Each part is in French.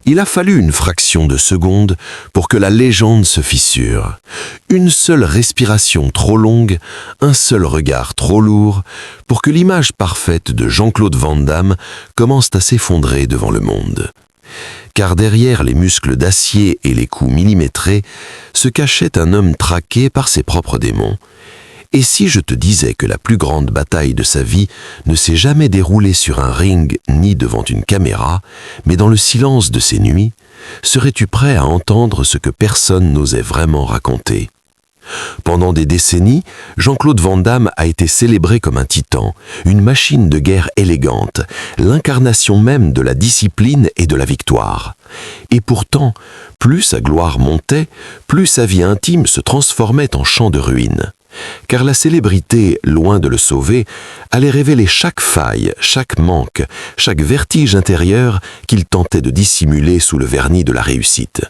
Il a fallu une fraction de seconde pour que la légende se fissure. Une seule respiration trop longue, un seul regard trop lourd, pour que l'image parfaite de Jean-Claude Van Damme commence à s'effondrer devant le monde. Car derrière les muscles d'acier et les coups millimétrés se cachait un homme traqué par ses propres démons. Et si je te disais que la plus grande bataille de sa vie ne s'est jamais déroulée sur un ring ni devant une caméra, mais dans le silence de ses nuits, serais-tu prêt à entendre ce que personne n'osait vraiment raconter ? Pendant des décennies, Jean-Claude Van Damme a été célébré comme un titan, une machine de guerre élégante, l'incarnation même de la discipline et de la victoire. Et pourtant, plus sa gloire montait, plus sa vie intime se transformait en champ de ruines. Car la célébrité, loin de le sauver, allait révéler chaque faille, chaque manque, chaque vertige intérieur qu'il tentait de dissimuler sous le vernis de la réussite.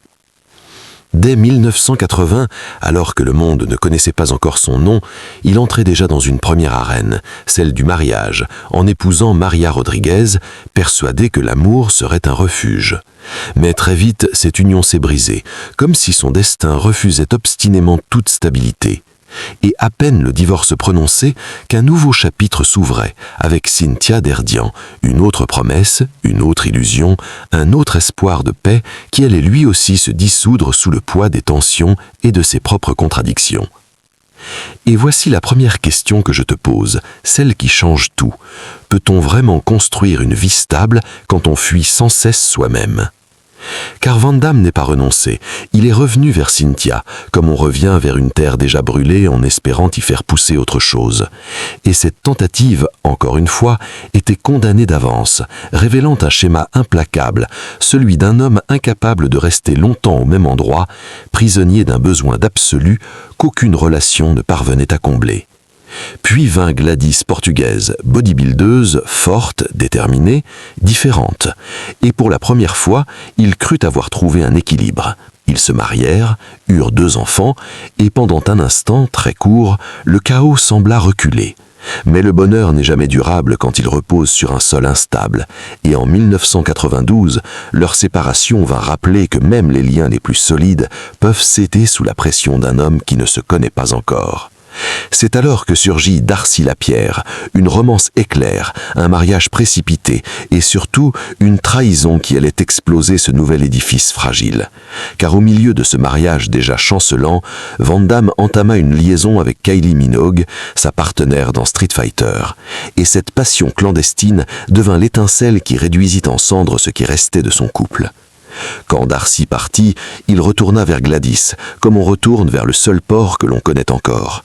Dès 1980, alors que le monde ne connaissait pas encore son nom, il entrait déjà dans une première arène, celle du mariage, en épousant Maria Rodriguez, persuadé que l'amour serait un refuge. Mais très vite, cette union s'est brisée, comme si son destin refusait obstinément toute stabilité. Et à peine le divorce prononcé qu'un nouveau chapitre s'ouvrait, avec Cynthia Derdian, une autre promesse, une autre illusion, un autre espoir de paix qui allait lui aussi se dissoudre sous le poids des tensions et de ses propres contradictions. Et voici la première question que je te pose, celle qui change tout. Peut-on vraiment construire une vie stable quand on fuit sans cesse soi-même ? Car Van Damme n'est pas renoncé, il est revenu vers Cynthia, comme on revient vers une terre déjà brûlée en espérant y faire pousser autre chose. Et cette tentative, encore une fois, était condamnée d'avance, révélant un schéma implacable, celui d'un homme incapable de rester longtemps au même endroit, prisonnier d'un besoin d'absolu qu'aucune relation ne parvenait à combler. Puis vint Gladys portugaise, bodybuildeuse, forte, déterminée, différente. Et pour la première fois, il crut avoir trouvé un équilibre. Ils se marièrent, eurent 2 enfants, et pendant un instant, très court, le chaos sembla reculer. Mais le bonheur n'est jamais durable quand il repose sur un sol instable, et en 1992, leur séparation vint rappeler que même les liens les plus solides peuvent céder sous la pression d'un homme qui ne se connaît pas encore. C'est alors que surgit Darcy Lapierre, une romance éclair, un mariage précipité et surtout une trahison qui allait exploser ce nouvel édifice fragile. Car au milieu de ce mariage déjà chancelant, Van Damme entama une liaison avec Kylie Minogue, sa partenaire dans Street Fighter. Et cette passion clandestine devint l'étincelle qui réduisit en cendres ce qui restait de son couple. Quand Darcy partit, il retourna vers Gladys, comme on retourne vers le seul port que l'on connaît encore.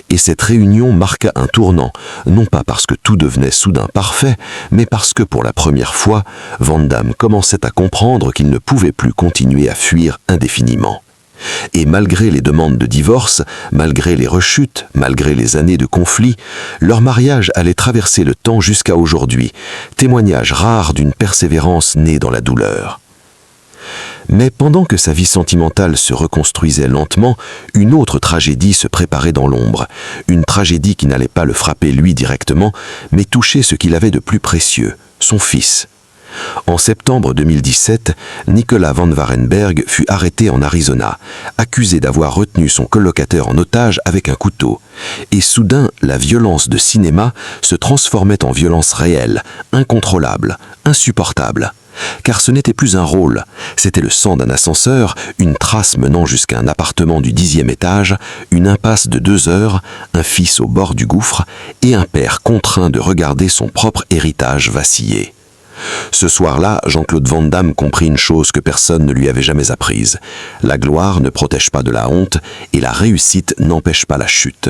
Et cette réunion marqua un tournant, non pas parce que tout devenait soudain parfait, mais parce que pour la première fois, Van Damme commençait à comprendre qu'il ne pouvait plus continuer à fuir indéfiniment. Et malgré les demandes de divorce, malgré les rechutes, malgré les années de conflit, leur mariage allait traverser le temps jusqu'à aujourd'hui, témoignage rare d'une persévérance née dans la douleur. Mais pendant que sa vie sentimentale se reconstruisait lentement, une autre tragédie se préparait dans l'ombre. Une tragédie qui n'allait pas le frapper lui directement, mais toucher ce qu'il avait de plus précieux, son fils. En septembre 2017, Nicolas Van Warenberg fut arrêté en Arizona, accusé d'avoir retenu son colocataire en otage avec un couteau. Et soudain, la violence de cinéma se transformait en violence réelle, incontrôlable, insupportable. Car ce n'était plus un rôle, c'était le sang d'un ascenseur, une trace menant jusqu'à un appartement du 10e étage, une impasse de 2 heures, un fils au bord du gouffre et un père contraint de regarder son propre héritage vaciller. Ce soir-là, Jean-Claude Van Damme comprit une chose que personne ne lui avait jamais apprise. La gloire ne protège pas de la honte et la réussite n'empêche pas la chute.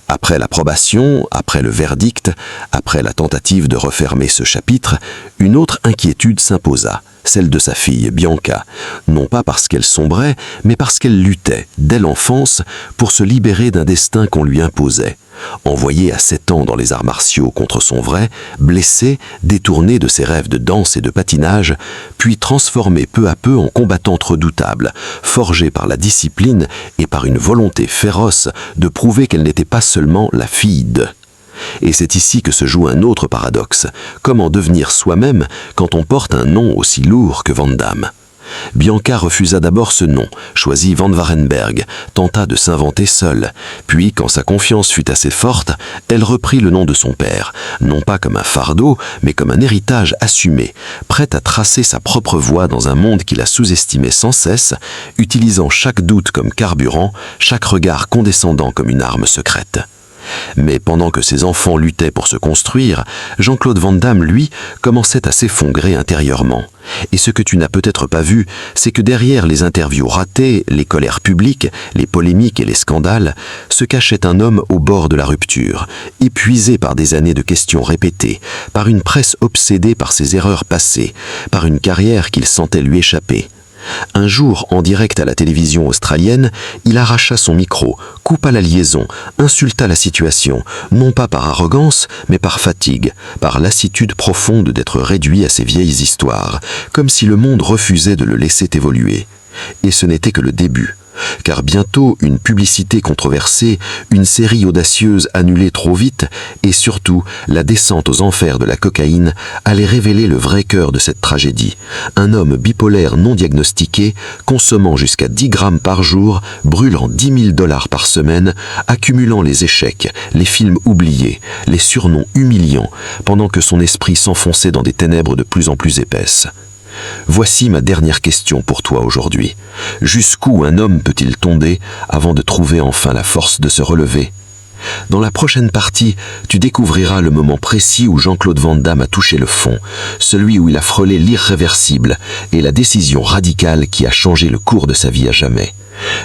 Après l'approbation, après le verdict, après la tentative de refermer ce chapitre, une autre inquiétude s'imposa, celle de sa fille Bianca, non pas parce qu'elle sombrait, mais parce qu'elle luttait, dès l'enfance, pour se libérer d'un destin qu'on lui imposait. Envoyée à 7 ans dans les arts martiaux contre son vrai, blessée, détournée de ses rêves de danse et de patinage, puis transformée peu à peu en combattante redoutable, forgée par la discipline et par une volonté féroce de prouver qu'elle n'était pas seulement la fille de. Et c'est ici que se joue un autre paradoxe. Comment devenir soi-même quand on porte un nom aussi lourd que Van Damme ? Bianca refusa d'abord ce nom, choisit Van Warenberg, tenta de s'inventer seule. Puis, quand sa confiance fut assez forte, elle reprit le nom de son père, non pas comme un fardeau, mais comme un héritage assumé, prête à tracer sa propre voie dans un monde qui la sous-estimait sans cesse, utilisant chaque doute comme carburant, chaque regard condescendant comme une arme secrète. Mais pendant que ses enfants luttaient pour se construire, Jean-Claude Van Damme, lui, commençait à s'effondrer intérieurement. Et ce que tu n'as peut-être pas vu, c'est que derrière les interviews ratées, les colères publiques, les polémiques et les scandales, se cachait un homme au bord de la rupture, épuisé par des années de questions répétées, par une presse obsédée par ses erreurs passées, par une carrière qu'il sentait lui échapper. Un jour, en direct à la télévision australienne, il arracha son micro, coupa la liaison, insulta la situation, non pas par arrogance, mais par fatigue, par lassitude profonde d'être réduit à ses vieilles histoires, comme si le monde refusait de le laisser évoluer. Et ce n'était que le début. Car bientôt, une publicité controversée, une série audacieuse annulée trop vite, et surtout, la descente aux enfers de la cocaïne allait révéler le vrai cœur de cette tragédie. Un homme bipolaire non diagnostiqué, consommant jusqu'à 10 grammes par jour, brûlant $10 000 par semaine, accumulant les échecs, les films oubliés, les surnoms humiliants, pendant que son esprit s'enfonçait dans des ténèbres de plus en plus épaisses. Voici ma dernière question pour toi aujourd'hui. Jusqu'où un homme peut-il tomber avant de trouver enfin la force de se relever ? Dans la prochaine partie, tu découvriras le moment précis où Jean-Claude Van Damme a touché le fond, celui où il a frôlé l'irréversible et la décision radicale qui a changé le cours de sa vie à jamais.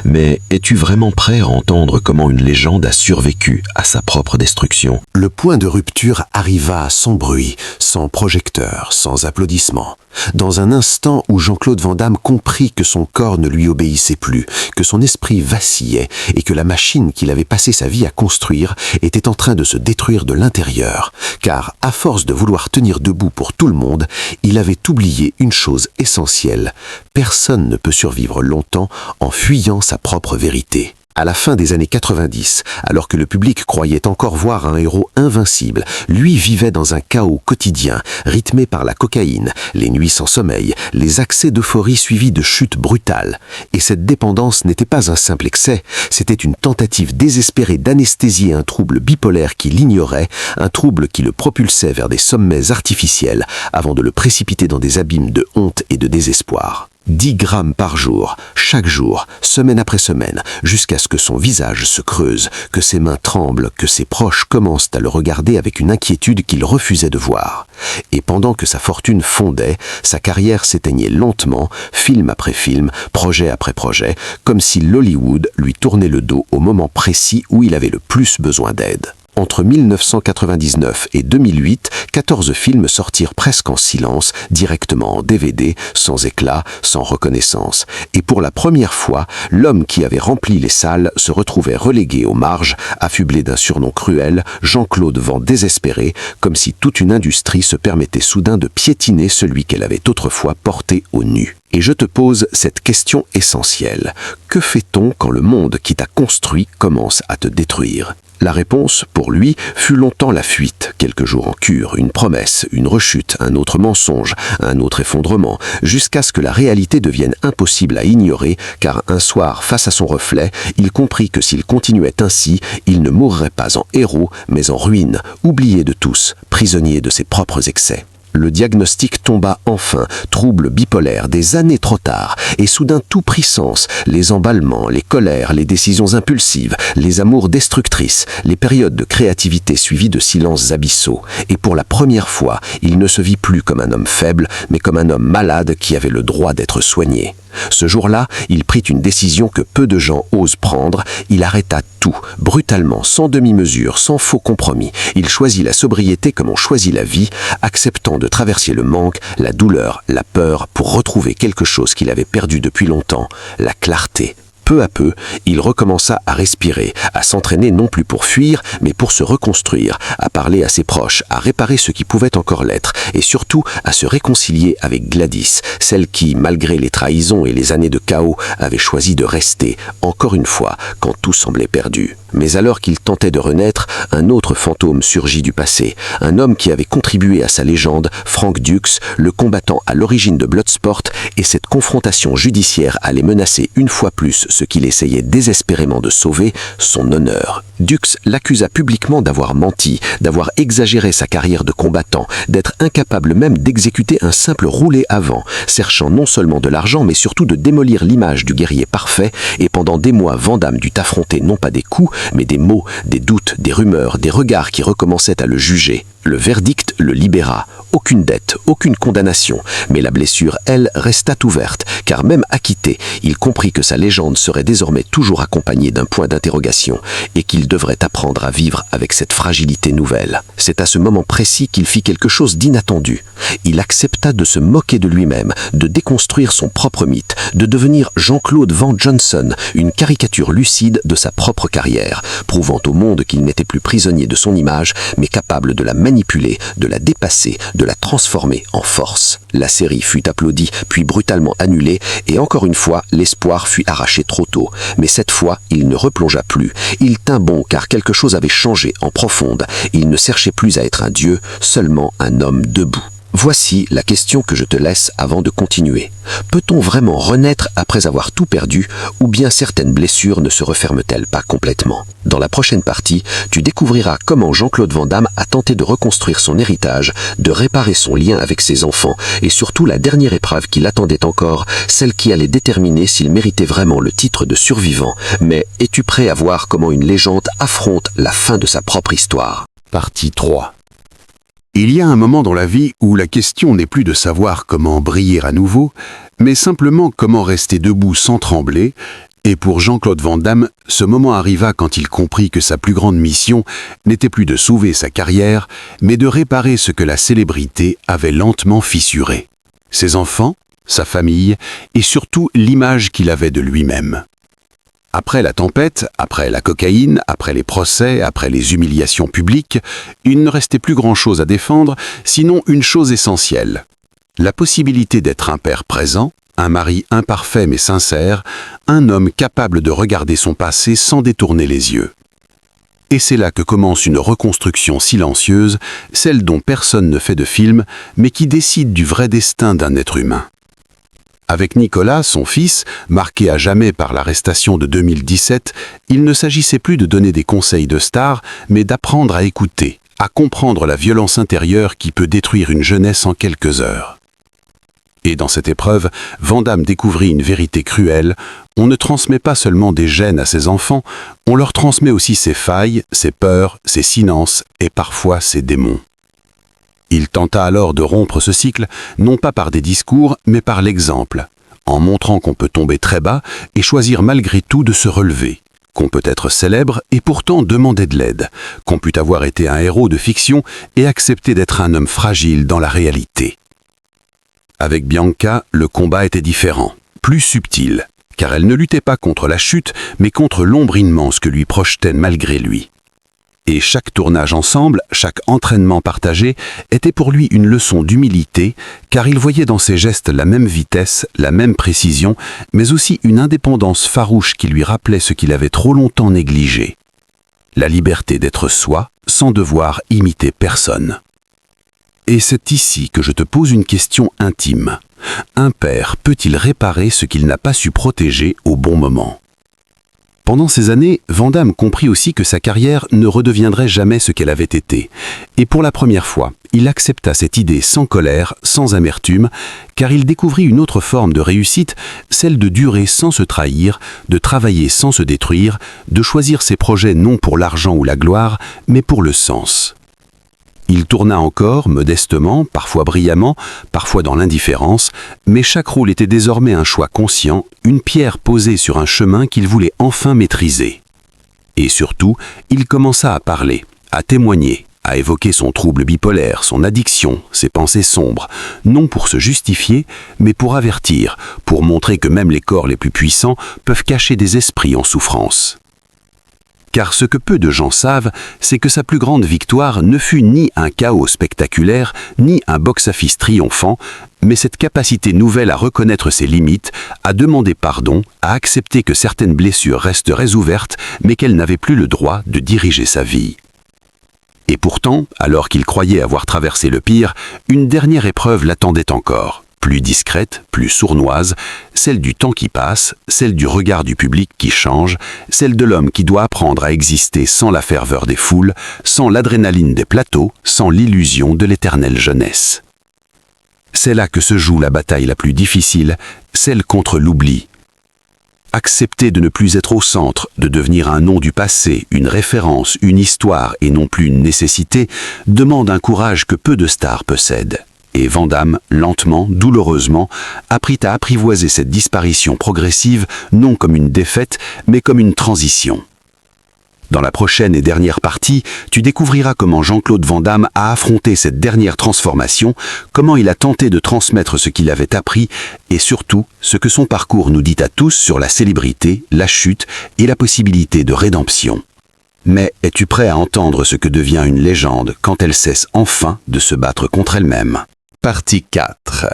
Mais es-tu vraiment prêt à entendre comment une légende a survécu à sa propre destruction ? Le point de rupture arriva sans bruit, sans projecteur, sans applaudissements. Dans un instant où Jean-Claude Van Damme comprit que son corps ne lui obéissait plus, que son esprit vacillait et que la machine qu'il avait passé sa vie à construire était en train de se détruire de l'intérieur. Car, à force de vouloir tenir debout pour tout le monde, il avait oublié une chose essentielle. Personne ne peut survivre longtemps en fuyant sa propre vérité. À la fin des années 90, alors que le public croyait encore voir un héros invincible, lui vivait dans un chaos quotidien, rythmé par la cocaïne, les nuits sans sommeil, les accès d'euphorie suivis de chutes brutales. Et cette dépendance n'était pas un simple excès, c'était une tentative désespérée d'anesthésier un trouble bipolaire qui l'ignorait, un trouble qui le propulsait vers des sommets artificiels avant de le précipiter dans des abîmes de honte et de désespoir. 10 grammes par jour, chaque jour, semaine après semaine, jusqu'à ce que son visage se creuse, que ses mains tremblent, que ses proches commencent à le regarder avec une inquiétude qu'il refusait de voir. Et pendant que sa fortune fondait, sa carrière s'éteignait lentement, film après film, projet après projet, comme si l'Hollywood lui tournait le dos au moment précis où il avait le plus besoin d'aide. Entre 1999 et 2008, 14 films sortirent presque en silence, directement en DVD, sans éclat, sans reconnaissance. Et pour la première fois, l'homme qui avait rempli les salles se retrouvait relégué aux marges, affublé d'un surnom cruel, Jean-Claude Van Désespéré, comme si toute une industrie se permettait soudain de piétiner celui qu'elle avait autrefois porté au nu. Et je te pose cette question essentielle. Que fait-on quand le monde qui t'a construit commence à te détruire ? La réponse, pour lui, fut longtemps la fuite, quelques jours en cure, une promesse, une rechute, un autre mensonge, un autre effondrement, jusqu'à ce que la réalité devienne impossible à ignorer, car un soir, face à son reflet, il comprit que s'il continuait ainsi, il ne mourrait pas en héros, mais en ruine, oublié de tous, prisonnier de ses propres excès. Le diagnostic tomba enfin, trouble bipolaire, des années trop tard, et soudain tout prit sens, les emballements, les colères, les décisions impulsives, les amours destructrices, les périodes de créativité suivies de silences abyssaux. Et pour la première fois, il ne se vit plus comme un homme faible, mais comme un homme malade qui avait le droit d'être soigné. Ce jour-là, il prit une décision que peu de gens osent prendre. Il arrêta tout, brutalement, sans demi-mesure, sans faux compromis. Il choisit la sobriété comme on choisit la vie, acceptant de traverser le manque, la douleur, la peur, pour retrouver quelque chose qu'il avait perdu depuis longtemps, la clarté. Peu à peu, il recommença à respirer, à s'entraîner non plus pour fuir, mais pour se reconstruire, à parler à ses proches, à réparer ce qui pouvait encore l'être, et surtout à se réconcilier avec Gladys, celle qui, malgré les trahisons et les années de chaos, avait choisi de rester, encore une fois, quand tout semblait perdu. Mais alors qu'il tentait de renaître, un autre fantôme surgit du passé, un homme qui avait contribué à sa légende, Frank Dux, le combattant à l'origine de Bloodsport, et cette confrontation judiciaire allait menacer une fois plus ce qu'il essayait désespérément de sauver, son honneur. Dux l'accusa publiquement d'avoir menti, d'avoir exagéré sa carrière de combattant, d'être incapable même d'exécuter un simple roulé avant, cherchant non seulement de l'argent mais surtout de démolir l'image du guerrier parfait, et pendant des mois Van Damme dut affronter non pas des coups, mais des mots, des doutes, des rumeurs, des regards qui recommençaient à le juger. Le verdict le libéra. Aucune dette, aucune condamnation, mais la blessure, elle, resta ouverte, car même acquitté, il comprit que sa légende serait désormais toujours accompagnée d'un point d'interrogation, et qu'il devrait apprendre à vivre avec cette fragilité nouvelle. C'est à ce moment précis qu'il fit quelque chose d'inattendu. Il accepta de se moquer de lui-même, de déconstruire son propre mythe, de devenir Jean-Claude Van Johnson, une caricature lucide de sa propre carrière, prouvant au monde qu'il n'était plus prisonnier de son image, mais capable de la manipuler, de la dépasser, de la transformer en force. La série fut applaudie, puis brutalement annulée, et encore une fois, l'espoir fut arraché trop tôt. Mais cette fois, il ne replongea plus. Il tint bon car quelque chose avait changé en profonde. Il ne cherchait plus à être un dieu, seulement un homme debout. Voici la question que je te laisse avant de continuer. Peut-on vraiment renaître après avoir tout perdu, ou bien certaines blessures ne se referment-elles pas complètement? Dans la prochaine partie, tu découvriras comment Jean-Claude Van Damme a tenté de reconstruire son héritage, de réparer son lien avec ses enfants, et surtout la dernière épreuve qui l'attendait encore, celle qui allait déterminer s'il méritait vraiment le titre de survivant. Mais es-tu prêt à voir comment une légende affronte la fin de sa propre histoire? Partie 3. Il y a un moment dans la vie où la question n'est plus de savoir comment briller à nouveau, mais simplement comment rester debout sans trembler, et pour Jean-Claude Van Damme, ce moment arriva quand il comprit que sa plus grande mission n'était plus de sauver sa carrière, mais de réparer ce que la célébrité avait lentement fissuré. Ses enfants, sa famille, et surtout l'image qu'il avait de lui-même. Après la tempête, après la cocaïne, après les procès, après les humiliations publiques, il ne restait plus grand-chose à défendre, sinon une chose essentielle. La possibilité d'être un père présent, un mari imparfait mais sincère, un homme capable de regarder son passé sans détourner les yeux. Et c'est là que commence une reconstruction silencieuse, celle dont personne ne fait de film, mais qui décide du vrai destin d'un être humain. Avec Nicolas, son fils, marqué à jamais par l'arrestation de 2017, il ne s'agissait plus de donner des conseils de star, mais d'apprendre à écouter, à comprendre la violence intérieure qui peut détruire une jeunesse en quelques heures. Et dans cette épreuve, Van Damme découvrit une vérité cruelle. On ne transmet pas seulement des gènes à ses enfants, on leur transmet aussi ses failles, ses peurs, ses silences et parfois ses démons. Il tenta alors de rompre ce cycle, non pas par des discours, mais par l'exemple, en montrant qu'on peut tomber très bas et choisir malgré tout de se relever, qu'on peut être célèbre et pourtant demander de l'aide, qu'on peut avoir été un héros de fiction et accepter d'être un homme fragile dans la réalité. Avec Bianca, le combat était différent, plus subtil, car elle ne luttait pas contre la chute, mais contre l'ombre immense que lui projetait malgré lui. Et chaque tournage ensemble, chaque entraînement partagé, était pour lui une leçon d'humilité, car il voyait dans ses gestes la même vitesse, la même précision, mais aussi une indépendance farouche qui lui rappelait ce qu'il avait trop longtemps négligé. La liberté d'être soi, sans devoir imiter personne. Et c'est ici que je te pose une question intime. Un père peut-il réparer ce qu'il n'a pas su protéger au bon moment ? Pendant ces années, Van Damme comprit aussi que sa carrière ne redeviendrait jamais ce qu'elle avait été. Et pour la première fois, il accepta cette idée sans colère, sans amertume, car il découvrit une autre forme de réussite, celle de durer sans se trahir, de travailler sans se détruire, de choisir ses projets non pour l'argent ou la gloire, mais pour le sens. Il tourna encore, modestement, parfois brillamment, parfois dans l'indifférence, mais chaque rôle était désormais un choix conscient, une pierre posée sur un chemin qu'il voulait enfin maîtriser. Et surtout, il commença à parler, à témoigner, a évoqué son trouble bipolaire, son addiction, ses pensées sombres, non pour se justifier, mais pour avertir, pour montrer que même les corps les plus puissants peuvent cacher des esprits en souffrance. Car ce que peu de gens savent, c'est que sa plus grande victoire ne fut ni un chaos spectaculaire, ni un box-office triomphant, mais cette capacité nouvelle à reconnaître ses limites, à demander pardon, à accepter que certaines blessures resteraient ouvertes, mais qu'elle n'avait plus le droit de diriger sa vie. Et pourtant, alors qu'il croyait avoir traversé le pire, une dernière épreuve l'attendait encore. Plus discrète, plus sournoise, celle du temps qui passe, celle du regard du public qui change, celle de l'homme qui doit apprendre à exister sans la ferveur des foules, sans l'adrénaline des plateaux, sans l'illusion de l'éternelle jeunesse. C'est là que se joue la bataille la plus difficile, celle contre l'oubli. Accepter de ne plus être au centre, de devenir un nom du passé, une référence, une histoire et non plus une nécessité, demande un courage que peu de stars possèdent. Et Van Damme, lentement, douloureusement, apprit à apprivoiser cette disparition progressive, non comme une défaite, mais comme une transition. Dans la prochaine et dernière partie, tu découvriras comment Jean-Claude Van Damme a affronté cette dernière transformation, comment il a tenté de transmettre ce qu'il avait appris, et surtout, ce que son parcours nous dit à tous sur la célébrité, la chute et la possibilité de rédemption. Mais es-tu prêt à entendre ce que devient une légende quand elle cesse enfin de se battre contre elle-même ? Partie 4.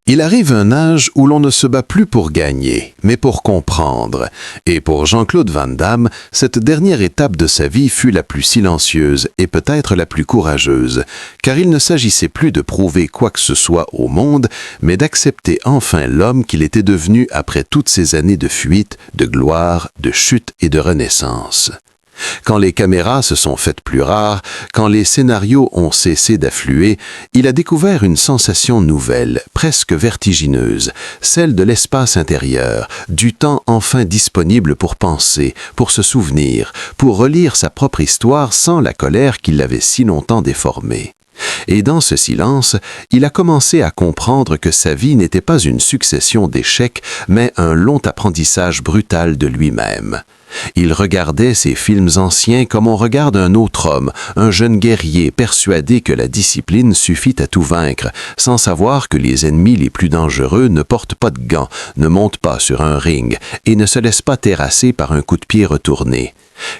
Il arrive un âge où l'on ne se bat plus pour gagner, mais pour comprendre. Et pour Jean-Claude Van Damme, cette dernière étape de sa vie fut la plus silencieuse et peut-être la plus courageuse, car il ne s'agissait plus de prouver quoi que ce soit au monde, mais d'accepter enfin l'homme qu'il était devenu après toutes ces années de fuite, de gloire, de chute et de renaissance. Quand les caméras se sont faites plus rares, quand les scénarios ont cessé d'affluer, il a découvert une sensation nouvelle, presque vertigineuse, celle de l'espace intérieur, du temps enfin disponible pour penser, pour se souvenir, pour relire sa propre histoire sans la colère qui l'avait si longtemps déformée. Et dans ce silence, il a commencé à comprendre que sa vie n'était pas une succession d'échecs, mais un long apprentissage brutal de lui-même. Il regardait ces films anciens comme on regarde un autre homme, un jeune guerrier persuadé que la discipline suffit à tout vaincre, sans savoir que les ennemis les plus dangereux ne portent pas de gants, ne montent pas sur un ring et ne se laissent pas terrasser par un coup de pied retourné.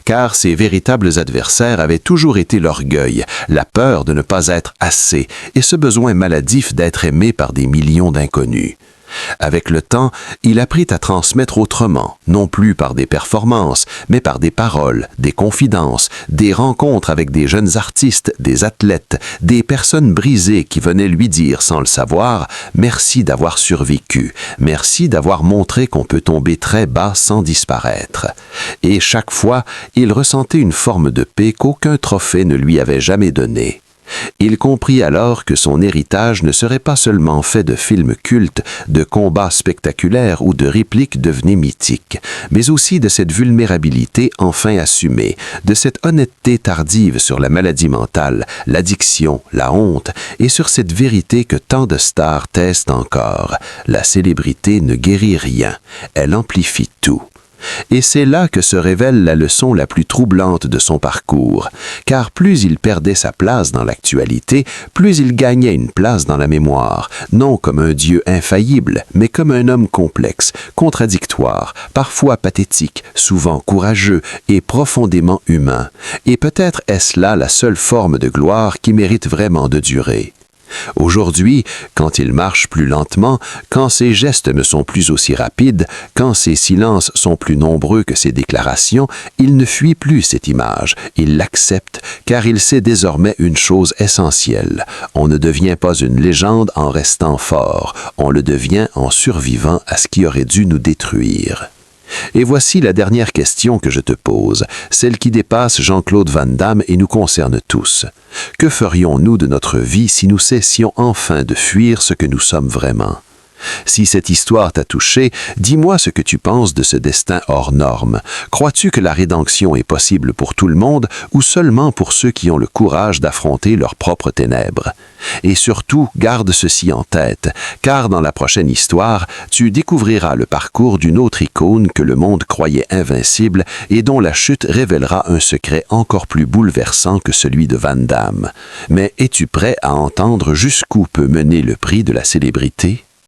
Car ses véritables adversaires avaient toujours été l'orgueil, la peur de ne pas être assez et ce besoin maladif d'être aimé par des millions d'inconnus. Avec le temps, il apprit à transmettre autrement, non plus par des performances, mais par des paroles, des confidences, des rencontres avec des jeunes artistes, des athlètes, des personnes brisées qui venaient lui dire sans le savoir « merci d'avoir survécu, merci d'avoir montré qu'on peut tomber très bas sans disparaître ». Et chaque fois, il ressentait une forme de paix qu'aucun trophée ne lui avait jamais donnée. Il comprit alors que son héritage ne serait pas seulement fait de films cultes, de combats spectaculaires ou de répliques devenues mythiques, mais aussi de cette vulnérabilité enfin assumée, de cette honnêteté tardive sur la maladie mentale, l'addiction, la honte, et sur cette vérité que tant de stars taisent encore. La célébrité ne guérit rien, elle amplifie tout. Et c'est là que se révèle la leçon la plus troublante de son parcours, car plus il perdait sa place dans l'actualité, plus il gagnait une place dans la mémoire, non comme un dieu infaillible, mais comme un homme complexe, contradictoire, parfois pathétique, souvent courageux et profondément humain. Et peut-être est-ce là la seule forme de gloire qui mérite vraiment de durer. Aujourd'hui, quand il marche plus lentement, quand ses gestes ne sont plus aussi rapides, quand ses silences sont plus nombreux que ses déclarations, il ne fuit plus cette image, il l'accepte, car il sait désormais une chose essentielle. On ne devient pas une légende en restant fort, on le devient en survivant à ce qui aurait dû nous détruire. Et voici la dernière question que je te pose, celle qui dépasse Jean-Claude Van Damme et nous concerne tous. Que ferions-nous de notre vie si nous cessions enfin de fuir ce que nous sommes vraiment? Si cette histoire t'a touché, dis-moi ce que tu penses de ce destin hors norme. Crois-tu que la rédemption est possible pour tout le monde ou seulement pour ceux qui ont le courage d'affronter leurs propres ténèbres? Et surtout, garde ceci en tête, car dans la prochaine histoire, tu découvriras le parcours d'une autre icône que le monde croyait invincible et dont la chute révélera un secret encore plus bouleversant que celui de Van Damme. Mais es-tu prêt à entendre jusqu'où peut mener le prix de la célébrité?